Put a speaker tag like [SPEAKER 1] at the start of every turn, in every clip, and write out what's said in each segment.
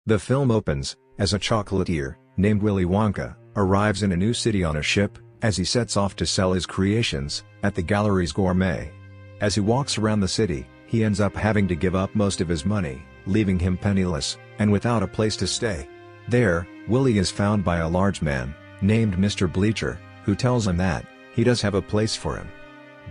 [SPEAKER 1] The film opens as a chocolatier named Willy Wonka arrives in a new city on a ship, as he sets off to sell his creations at the Galleries Gourmet. As he walks around the city, he ends up having to give up most of his money, leaving him penniless and without a place to stay. There, Willy is found by a large man named Mr. Bleacher, who tells him that he does have a place for him.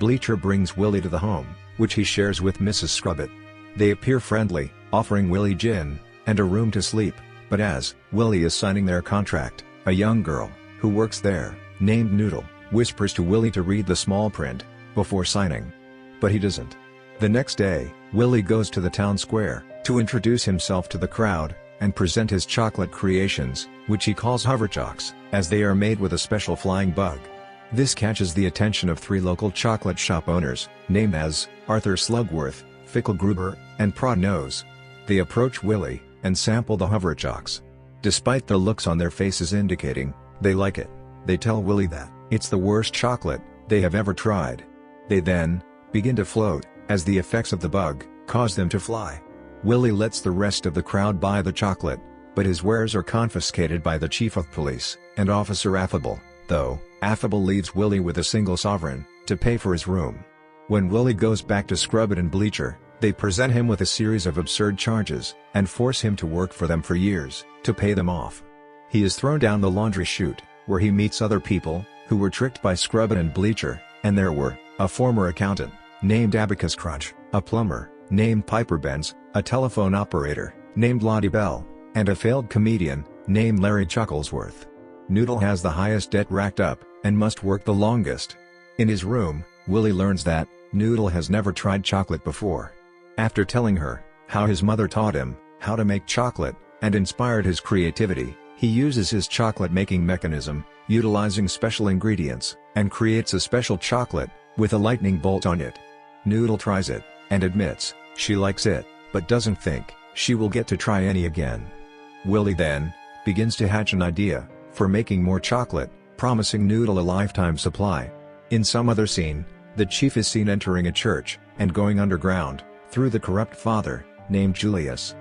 [SPEAKER 1] Bleacher brings Willy to the home, which he shares with Mrs. Scrubbit. They appear friendly, offering Willy gin and a room to sleep, but as Willy is signing their contract, a young girl who works there, named Noodle, whispers to Willy to read the small print before signing. But he doesn't. The next day, Willy goes to the town square to introduce himself to the crowd and present his chocolate creations, which he calls hoverchocks, as they are made with a special flying bug. This catches the attention of 3 local chocolate shop owners, named as Arthur Slugworth, Fickelgruber, and Prodnose. They approach Willy and sample the hoverchocks. Despite the looks on their faces indicating they like it, they tell Willy that it's the worst chocolate they have ever tried. They then begin to float, as the effects of the bug cause them to fly. Willy lets the rest of the crowd buy the chocolate, but his wares are confiscated by the chief of police and Officer Affable, though Affable leaves Willy with a single sovereign to pay for his room. When Willy goes back to Scrubbit and Bleacher, they present him with a series of absurd charges and force him to work for them for years to pay them off. He is thrown down the laundry chute, where he meets other people who were tricked by Scrubbit and Bleacher, and there were a former accountant named Abacus Crunch, a plumber named Piper Benz, a telephone operator named Lottie Bell, and a failed comedian named Larry Chucklesworth. Noodle has the highest debt racked up and must work the longest. In his room, Willy learns that Noodle has never tried chocolate before. After telling her how his mother taught him how to make chocolate and inspired his creativity, he uses his chocolate-making mechanism, utilizing special ingredients, and creates a special chocolate with a lightning bolt on it. Noodle tries it and admits she likes it, but doesn't think she will get to try any again. Willy then begins to hatch an idea for making more chocolate, promising Noodle a lifetime supply. In some other scene, the chief is seen entering a church and going underground through the corrupt father named Julius.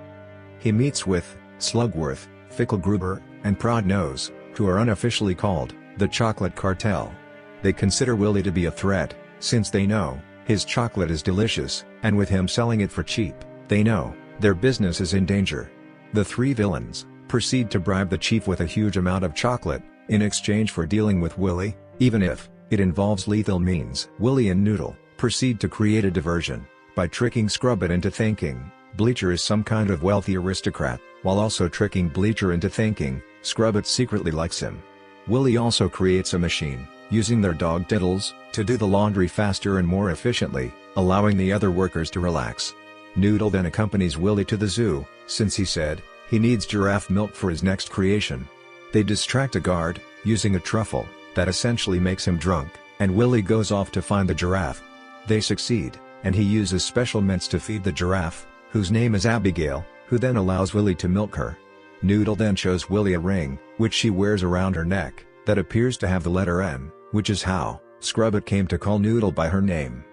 [SPEAKER 1] He meets with Slugworth, Fickelgruber, and Prodnose, who are unofficially called the Chocolate Cartel. They consider Willy to be a threat, since they know his chocolate is delicious, and with him selling it for cheap, they know their business is in danger. The 3 villains proceed to bribe the chief with a huge amount of chocolate in exchange for dealing with Willy, even if it involves lethal means. Willy and Noodle proceed to create a diversion by tricking Scrubbit into thinking Bleacher is some kind of wealthy aristocrat, while also tricking Bleacher into thinking Scrubbit secretly likes him. Willy also creates a machine using their dog Diddles to do the laundry faster and more efficiently, allowing the other workers to relax. Noodle then accompanies Willy to the zoo, since he said he needs giraffe milk for his next creation. They distract a guard using a truffle that essentially makes him drunk, and Willy goes off to find the giraffe. They succeed, and he uses special mints to feed the giraffe, whose name is Abigail, who then allows Willy to milk her. Noodle then shows Willy a ring, which she wears around her neck, that appears to have the letter N, which is how Scrubbit came to call Noodle by her name.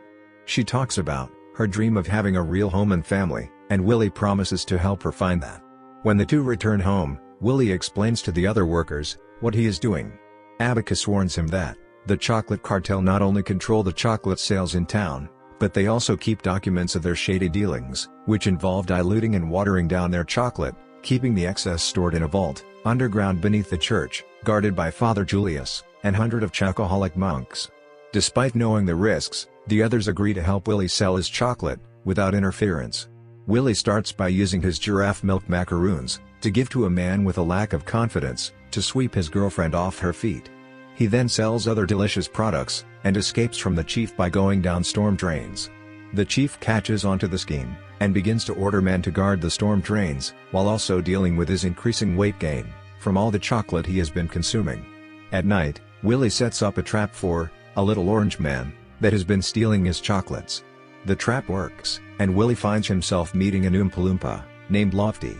[SPEAKER 1] She talks about her dream of having a real home and family, and Willy promises to help her find that. When the 2 return home, Willy explains to the other workers what he is doing. Abacus warns him that the chocolate cartel not only control the chocolate sales in town, but they also keep documents of their shady dealings, which involve diluting and watering down their chocolate, keeping the excess stored in a vault underground beneath the church, guarded by Father Julius and hundreds of chocoholic monks. Despite knowing the risks, the others agree to help Willy sell his chocolate without interference. Willy starts by using his giraffe milk macaroons to give to a man with a lack of confidence to sweep his girlfriend off her feet. He then sells other delicious products and escapes from the chief by going down storm drains. The chief catches onto the scheme and begins to order men to guard the storm drains, while also dealing with his increasing weight gain from all the chocolate he has been consuming. At night, Willy sets up a trap for a little orange man that has been stealing his chocolates. The trap works, and Willy finds himself meeting an Oompa Loompa named Lofty.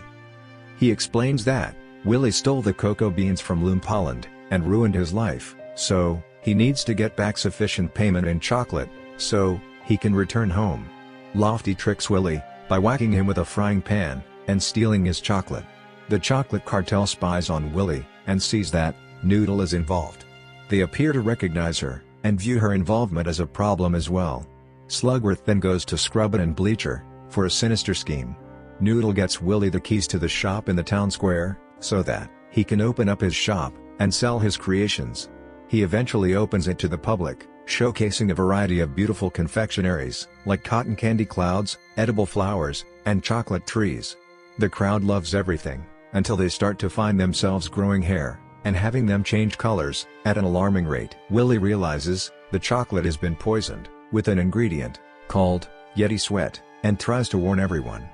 [SPEAKER 1] He explains that Willy stole the cocoa beans from Loompaland and ruined his life, so he needs to get back sufficient payment in chocolate so he can return home. Lofty tricks Willy by whacking him with a frying pan and stealing his chocolate. The chocolate cartel spies on Willie, and sees that Noodle is involved. They appear to recognize her, and view her involvement as a problem as well. Slugworth then goes to Scrubbin and Bleacher for a sinister scheme. Noodle gets Willie the keys to the shop in the town square, so that he can open up his shop and sell his creations. He eventually opens it to the public, showcasing a variety of beautiful confectionaries, like cotton candy clouds, edible flowers, and chocolate trees. The crowd loves everything, until they start to find themselves growing hair, and having them change colors, at an alarming rate. Willie realizes the chocolate has been poisoned with an ingredient called Yeti Sweat, and tries to warn everyone.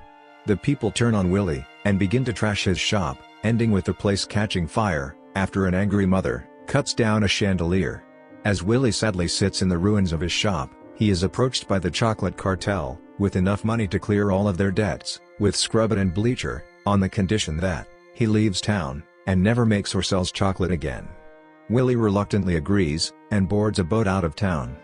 [SPEAKER 1] The people turn on Willie, and begin to trash his shop, ending with the place catching fire, after an angry mother cuts down a chandelier. As Willie sadly sits in the ruins of his shop, he is approached by the chocolate cartel, with enough money to clear all of their debts, with Scrubbin and Bleacher, on the condition that he leaves town, and never makes or sells chocolate again. Willie reluctantly agrees, and boards a boat out of town.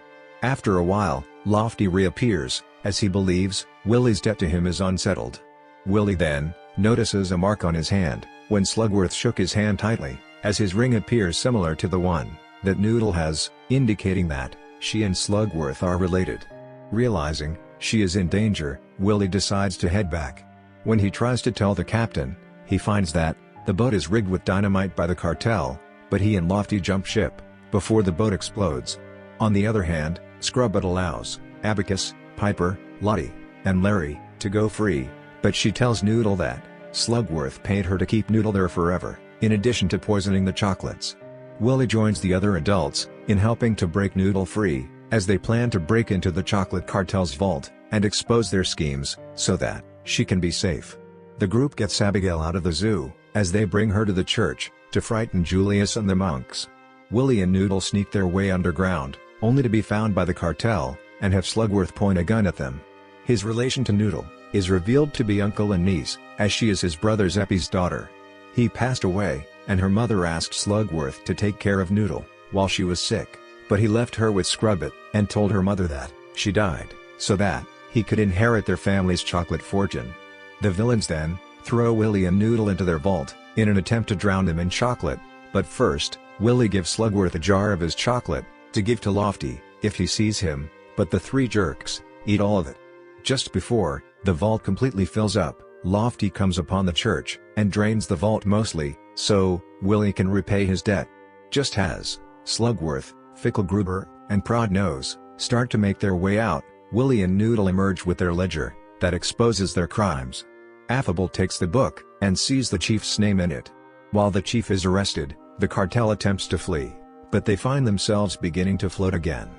[SPEAKER 1] After a while, Lofty reappears, as he believes Willie's debt to him is unsettled. Willie then notices a mark on his hand, when Slugworth shook his hand tightly, as his ring appears similar to the one that Noodle has, indicating that she and Slugworth are related. Realizing she is in danger, Willie decides to head back. When he tries to tell the captain, he finds that the boat is rigged with dynamite by the cartel, but he and Lofty jump ship before the boat explodes. On the other hand, Scrubbit allows Abacus, Piper, Lottie, and Larry to go free, but she tells Noodle that Slugworth paid her to keep Noodle there forever, in addition to poisoning the chocolates. Willie joins the other adults in helping to break Noodle free, as they plan to break into the chocolate cartel's vault and expose their schemes, so that she can be safe. The group gets Abigail out of the zoo, as they bring her to the church to frighten Julius and the monks. Willie and Noodle sneak their way underground, only to be found by the cartel, and have Slugworth point a gun at them. His relation to Noodle is revealed to be uncle and niece, as she is his brother Zeppy's daughter. He passed away, and her mother asked Slugworth to take care of Noodle while she was sick, but he left her with Scrubbit, and told her mother that she died, so that he could inherit their family's chocolate fortune. The villains then throw Willie and Noodle into their vault, in an attempt to drown them in chocolate, but first, Willie gives Slugworth a jar of his chocolate to give to Lofty if he sees him, but the three jerks eat all of it. Just before the vault completely fills up, Lofty comes upon the church and drains the vault mostly, so Willie can repay his debt. Just as Slugworth, Fickelgruber, and Prodnose start to make their way out, Willie and Noodle emerge with their ledger that exposes their crimes. Affable takes the book and sees the chief's name in it. While the chief is arrested, the cartel attempts to flee, but they find themselves beginning to float again.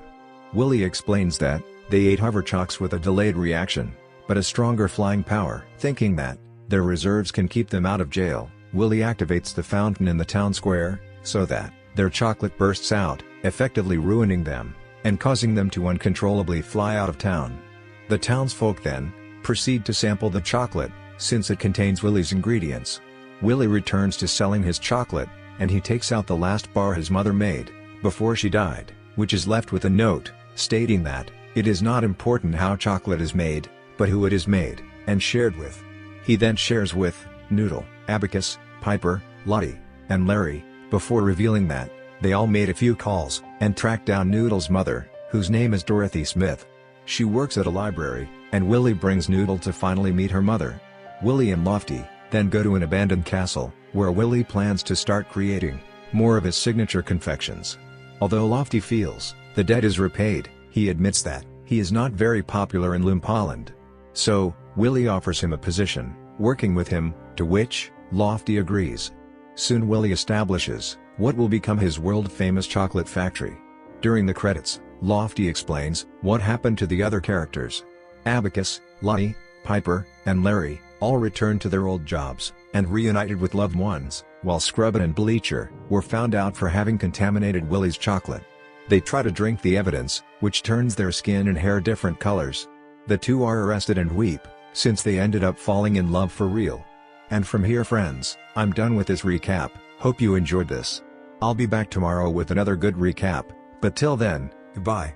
[SPEAKER 1] Willie explains that they ate hoverchocks with a delayed reaction, but a stronger flying power. Thinking that their reserves can keep them out of jail, Willie activates the fountain in the town square, so that their chocolate bursts out, effectively ruining them, and causing them to uncontrollably fly out of town. The townsfolk then proceed to sample the chocolate, since it contains Willie's ingredients. Willie returns to selling his chocolate, and he takes out the last bar his mother made before she died, which is left with a note stating that it is not important how chocolate is made, but who it is made and shared with. He then shares with Noodle, Abacus, Piper, Lottie, and Larry, before revealing that they all made a few calls and tracked down Noodle's mother, whose name is Dorothy Smith. She works at a library, and Willie brings Noodle to finally meet her mother. Willie and Lofty then go to an abandoned castle, where Willie plans to start creating more of his signature confections. Although Lofty feels the debt is repaid, he admits that he is not very popular in Lumpaland. So, Willie offers him a position, working with him, to which Lofty agrees. Soon Willie establishes what will become his world-famous chocolate factory. During the credits, Lofty explains what happened to the other characters. Abacus, Lottie, Piper, and Larry all returned to their old jobs, and reunited with loved ones, while Scrubbin and Bleacher were found out for having contaminated Willie's chocolate. They try to drink the evidence, which turns their skin and hair different colors. The two are arrested and weep, since they ended up falling in love for real. And from here, friends, I'm done with this recap. Hope you enjoyed this. I'll be back tomorrow with another good recap, but till then, goodbye.